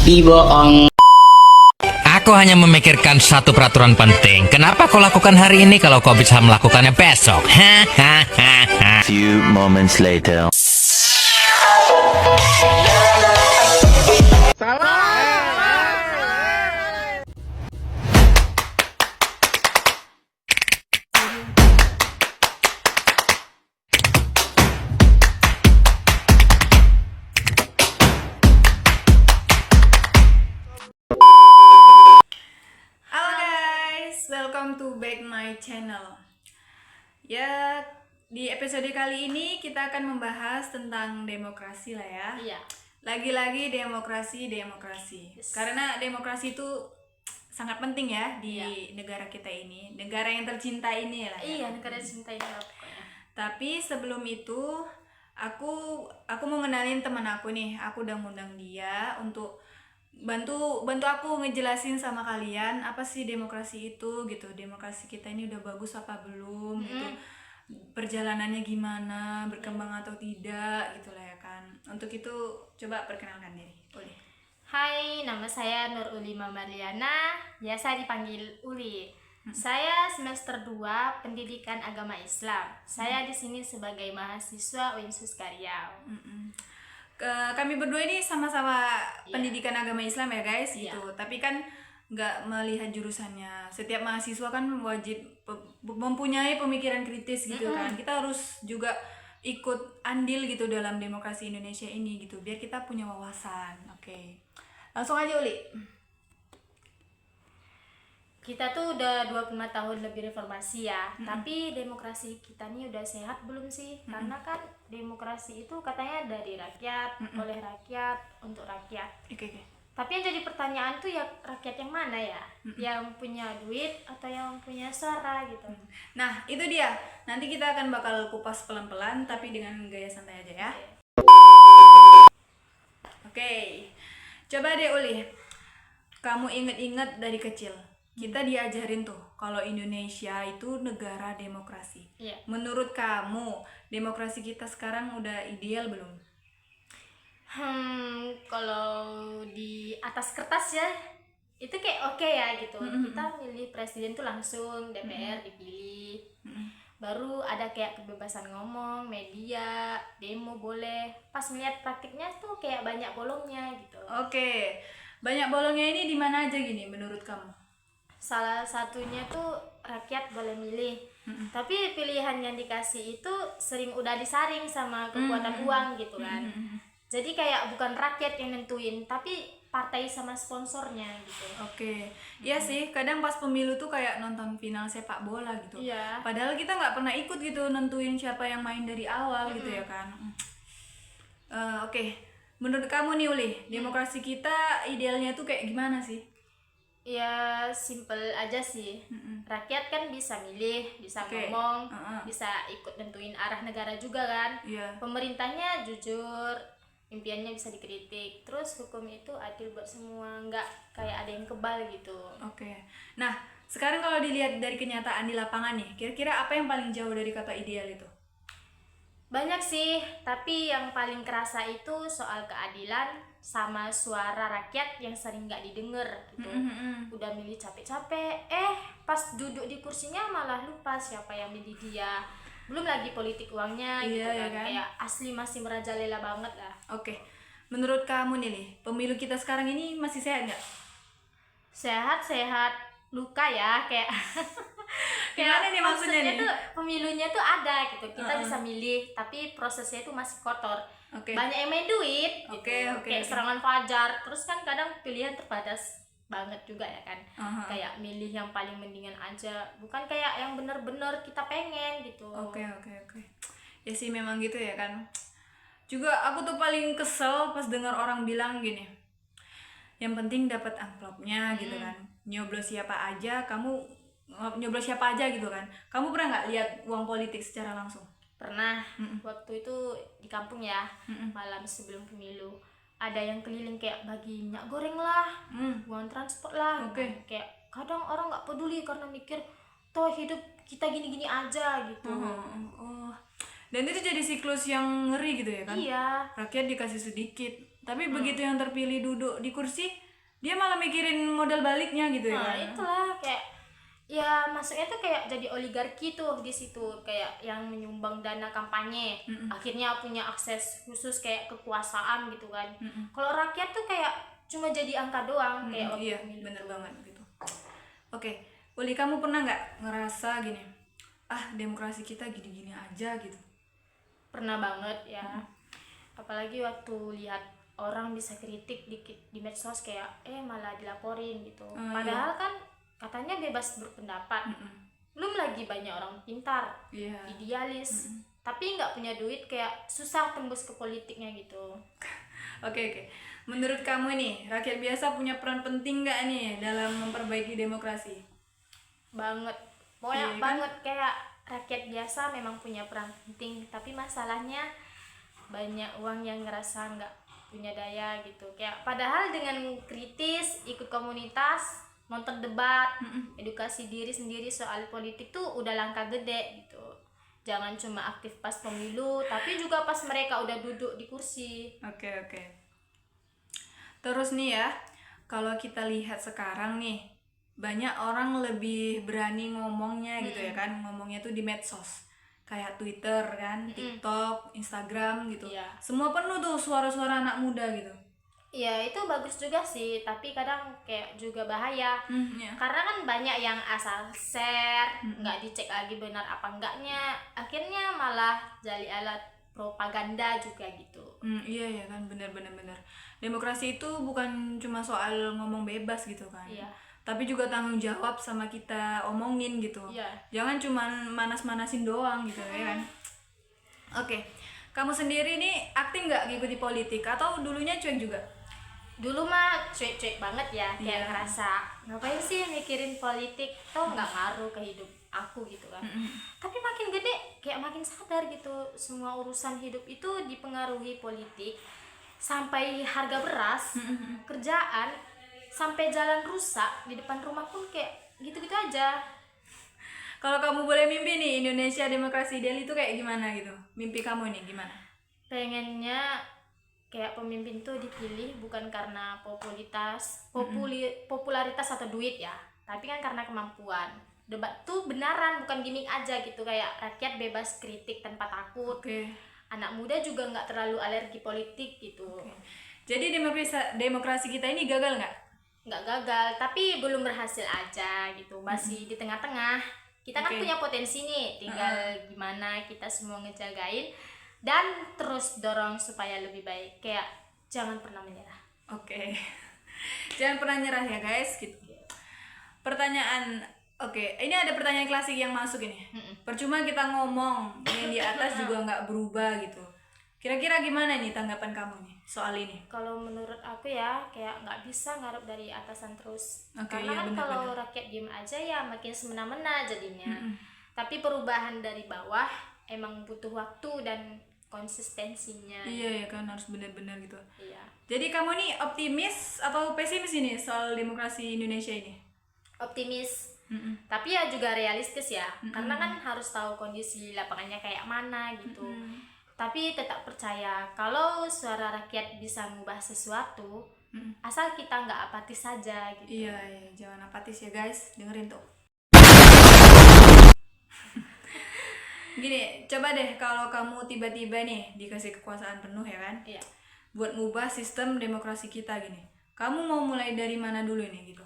bohong. Aku hanya memikirkan satu peraturan penting. Kenapa kau lakukan hari ini kalau kau bisa melakukannya besok? Hahaha. Few moments later. Halo guys, welcome to back my channel. Ya, di episode kali ini kita akan membahas tentang demokrasi lah ya. Iya. Lagi-lagi demokrasi. Yes. Karena demokrasi itu sangat penting ya di Iya. negara kita ini, negara yang tercinta ini lah ya. Iya, negara cinta ini lah pokoknya. Tapi sebelum itu aku mau ngenalin teman aku nih. Aku udah ngundang dia untuk bantu aku ngejelasin sama kalian apa sih demokrasi itu gitu. Demokrasi kita ini udah bagus apa belum gitu. Perjalanannya gimana, berkembang atau tidak gitu lah ya kan. Untuk itu coba perkenalkan diri. Boleh. Hai, nama saya Nur Uli Mamariana, biasa dipanggil Uli. Saya semester 2 Pendidikan Agama Islam. Saya di sini sebagai mahasiswa Winsus Karyau. Kami berdua ini sama-sama Iya. pendidikan agama Islam ya guys Iya. gitu. Tapi kan nggak melihat jurusannya. Setiap mahasiswa kan wajib mempunyai pemikiran kritis gitu kan. Kita harus juga ikut andil gitu dalam demokrasi Indonesia ini gitu. Biar kita punya wawasan. Oke. Langsung aja Uli. Kita tuh udah 25 tahun lebih reformasi ya. Tapi demokrasi kita nih udah sehat belum sih? Karena kan demokrasi itu katanya dari rakyat, oleh rakyat, untuk rakyat. Oke. Tapi yang jadi pertanyaan tuh ya rakyat yang mana ya? Yang punya duit atau yang punya suara gitu. Nah, itu dia. Nanti kita akan bakal kupas pelan-pelan tapi dengan gaya santai aja ya. Oke. Coba deh Uli. Kamu inget-inget dari kecil. Kita diajarin tuh kalau Indonesia itu negara demokrasi. Iya. Menurut kamu, demokrasi kita sekarang udah ideal belum? Kalau di atas kertas ya itu kayak oke ya gitu. Kita milih presiden tuh langsung, DPR dipilih. Baru ada kayak kebebasan ngomong, media, demo boleh. Pas ngeliat praktiknya tuh kayak banyak bolongnya gitu. Oke. Banyak bolongnya ini di mana aja gini menurut kamu? Salah satunya tuh rakyat boleh milih. Tapi pilihan yang dikasih itu sering udah disaring sama kekuatan uang gitu kan. Jadi kayak bukan rakyat yang nentuin, tapi partai sama sponsornya gitu. Oke. Iya sih, kadang pas pemilu tuh kayak nonton final sepak bola gitu. Iya. Padahal kita nggak pernah ikut gitu nentuin siapa yang main dari awal gitu ya kan. Oke. Menurut kamu nih Uli, demokrasi kita idealnya tuh kayak gimana sih? Ya simple aja sih. Rakyat kan bisa milih, bisa Oke. ngomong, bisa ikut nentuin arah negara juga kan. Iya. Pemerintahnya jujur, impiannya bisa dikritik. Terus hukum itu adil buat semua, nggak kayak ada yang kebal gitu. Oke. Nah, sekarang kalau dilihat dari kenyataan di lapangan nih, kira-kira apa yang paling jauh dari kata ideal itu? Banyak sih, tapi yang paling kerasa itu soal keadilan sama suara rakyat yang sering nggak didengar gitu. Udah milih capek-capek, pas duduk di kursinya malah lupa siapa yang milih dia. Belum lagi politik uangnya gitu Iya, kan. kan? Kayak asli masih merajalela banget lah. Oke. Menurut kamu nih, Li, pemilu kita sekarang ini masih sehat nggak? Sehat-sehat luka ya kayak Gimana nih maksudnya nih? tuh pemilunya tuh ada gitu, kita bisa milih tapi prosesnya itu masih kotor. Oke. Banyak yang main duit gitu. Oke. Kayak serangan fajar, terus kan kadang pilihan terbatas banget juga ya kan. Kayak milih yang paling mendingan aja, bukan kayak yang bener-bener kita pengen gitu. Oke. Ya sih memang gitu ya kan. Juga aku tuh paling kesel pas dengar orang bilang gini. Yang penting dapat amplopnya gitu kan. Nyoblos siapa aja gitu kan. Kamu pernah nggak lihat uang politik secara langsung? Pernah. Waktu itu di kampung ya, malam sebelum pemilu ada yang keliling kayak bagi minyak goreng lah, uang transport lah. Oke. Kayak kadang orang nggak peduli karena mikir toh hidup kita gini-gini aja gitu. Oh. Dan itu jadi siklus yang ngeri gitu ya kan? Iya. Rakyat dikasih sedikit, Tapi begitu yang terpilih duduk di kursi, dia malah mikirin modal baliknya gitu ya Nah, kan. itulah kayak ya masuknya tuh kayak jadi oligarki tuh di situ, kayak yang menyumbang dana kampanye. Akhirnya punya akses khusus kayak kekuasaan gitu kan. Kalau rakyat tuh kayak cuma jadi angka doang kayak waktu Iya, pemilu. bener banget gitu. Oke, Uli, kamu pernah nggak ngerasa gini, demokrasi kita gini-gini aja gitu? Pernah banget ya. Apalagi waktu lihat orang bisa kritik dikit di medsos kayak malah dilaporin gitu. Padahal kan katanya bebas berpendapat. Belum lagi banyak orang pintar, Iya. idealis, tapi nggak punya duit kayak susah tembus ke politiknya gitu. Oke. Menurut kamu nih, rakyat biasa punya peran penting nggak nih dalam memperbaiki demokrasi? Banget, pokoknya Iya kan? banget kayak rakyat biasa memang punya peran penting, tapi masalahnya banyak uang yang ngerasa nggak punya daya gitu. Kayak padahal dengan kritis, ikut komunitas, nonton debat, edukasi diri sendiri soal politik tuh udah langkah gede gitu. Jangan cuma aktif pas pemilu, tapi juga pas mereka udah duduk di kursi. Oke. Terus nih ya, kalau kita lihat sekarang nih, banyak orang lebih berani ngomongnya gitu ya kan, ngomongnya tuh di medsos. Kayak Twitter kan, TikTok, Instagram gitu. Iya. Semua penuh tuh suara-suara anak muda gitu. Iya itu bagus juga sih, tapi kadang kayak juga bahaya. Ya. Karena kan banyak yang asal share, nggak dicek lagi benar apa enggaknya, akhirnya malah jadi alat propaganda juga gitu. Iya kan, bener. Demokrasi itu bukan cuma soal ngomong bebas gitu kan. Iya. Tapi juga tanggung jawab sama kita omongin gitu. Iya. Jangan cuma manas-manasin doang gitu ya kan. Oke. Kamu sendiri nih aktif nggak ngikuti politik atau dulunya cuek juga? Dulu mah cuek-cuek banget ya, kayak Iya. ngerasa ngapain sih mikirin politik, toh nggak ngaruh ke hidup aku gitu kan. Tapi makin gede kayak makin sadar gitu, semua urusan hidup itu dipengaruhi politik, sampai harga beras, kerjaan, sampai jalan rusak di depan rumah pun kayak gitu-gitu aja. Kalau kamu boleh mimpi nih Indonesia demokrasi ideal itu kayak gimana gitu? Mimpi kamu nih gimana? Pengennya kayak pemimpin tuh dipilih bukan karena popularitas atau duit ya, tapi kan karena kemampuan. Debat tuh benaran, bukan gimmick aja gitu, kayak rakyat bebas kritik tanpa takut. Oke. Anak muda juga nggak terlalu alergi politik gitu. Jadi demokrasi kita ini gagal nggak? Nggak gagal, tapi belum berhasil aja gitu, masih di tengah-tengah. Kita kan Oke. punya potensi nih, tinggal gimana kita semua ngejagain dan terus dorong supaya lebih baik. Kayak jangan pernah menyerah. Oke. Jangan pernah nyerah ya guys gitu. Pertanyaan, ini ada pertanyaan klasik yang masuk ini. Percuma kita ngomong, yang di atas juga nggak berubah gitu. Kira-kira gimana nih tanggapan kamu nih soal ini? Kalau menurut aku ya, kayak nggak bisa ngarep dari atasan terus. Oke, Karena iya, kan benar-benar. kalau rakyat diem aja ya makin semena-mena jadinya. Tapi perubahan dari bawah emang butuh waktu dan konsistensinya. Iya ya kan, harus benar-benar gitu. Iya. Jadi kamu nih optimis atau pesimis ini soal demokrasi Indonesia ini? Optimis. Tapi ya juga realistis ya. Karena kan harus tahu kondisi lapangannya kayak mana gitu. Tapi tetap percaya kalau suara rakyat bisa mengubah sesuatu, asal kita nggak apatis saja gitu. Iya, jangan apatis ya guys, dengerin tuh. Gini, coba deh kalau kamu tiba-tiba nih dikasih kekuasaan penuh ya kan, Iya. buat ngubah sistem demokrasi kita gini. Kamu mau mulai dari mana dulu nih gitu?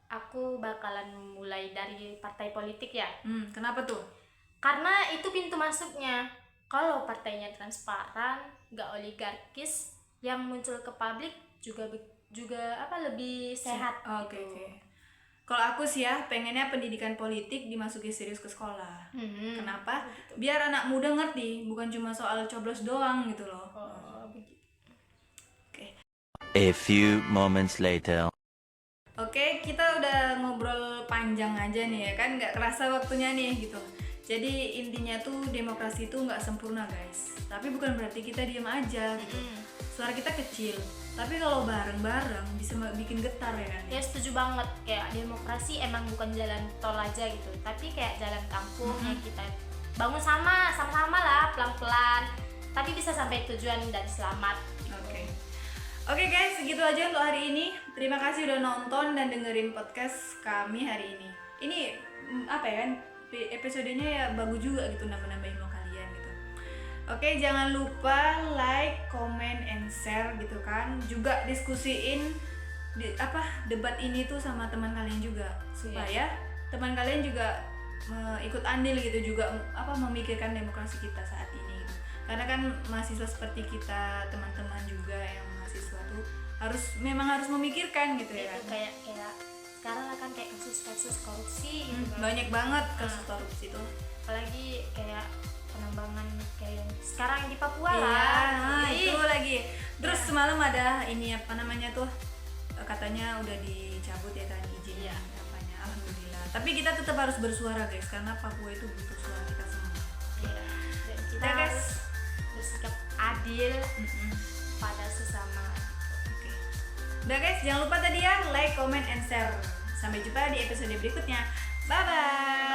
Aku bakalan mulai dari partai politik ya. Kenapa tuh? Karena itu pintu masuknya. Kalau partainya transparan, nggak oligarkis, yang muncul ke publik juga lebih sehat Oke. gitu. Kalau aku sih ya pengennya pendidikan politik dimasuki serius ke sekolah. Kenapa? Biar anak muda ngerti, bukan cuma soal coblos doang gitu loh. Oh, begitu. Oke. A few moments later. Oke, kita udah ngobrol panjang aja nih ya kan, nggak kerasa waktunya nih gitu. Jadi intinya tuh demokrasi itu nggak sempurna guys, tapi bukan berarti kita diam aja gitu. Suara kita kecil, tapi kalau bareng-bareng bisa bikin getar ya kan. Ya setuju banget, kayak demokrasi emang bukan jalan tol aja gitu, tapi kayak jalan kampung yang kita bangun sama-sama lah pelan-pelan, tapi bisa sampai tujuan dan selamat. Oke. Oke guys, segitu aja untuk hari ini. Terima kasih udah nonton dan dengerin podcast kami hari ini. Ini apa ya kan? Episodenya ya bagus juga gitu, nambah-nambah ilmu kalian gitu. Oke, jangan lupa like, comment, and share gitu kan. Juga diskusiin debat ini tuh sama teman kalian juga supaya teman kalian juga ikut andil gitu, juga memikirkan demokrasi kita saat ini gitu. Karena kan mahasiswa seperti kita, teman-teman juga yang mahasiswa tuh memang harus memikirkan gitu ya kan. Kayak sekarang lah kan kayak kasus korupsi gitu kan. Banyak banget kasus korupsi tuh. Apalagi kayak penambangan kayak sekarang di Papua Iya, lah. itu lagi. Terus semalam ada ini katanya udah dicabut ya kan izinnya apanya. Alhamdulillah. Tapi kita tetap harus bersuara guys, karena Papua itu butuh suara kita semua. Iya. Dan kita Ya, guys. harus bersikap adil pada sesama. Oke. Udah guys, jangan lupa tadi ya like, comment, and share. Sampai jumpa di episode berikutnya. Bye bye.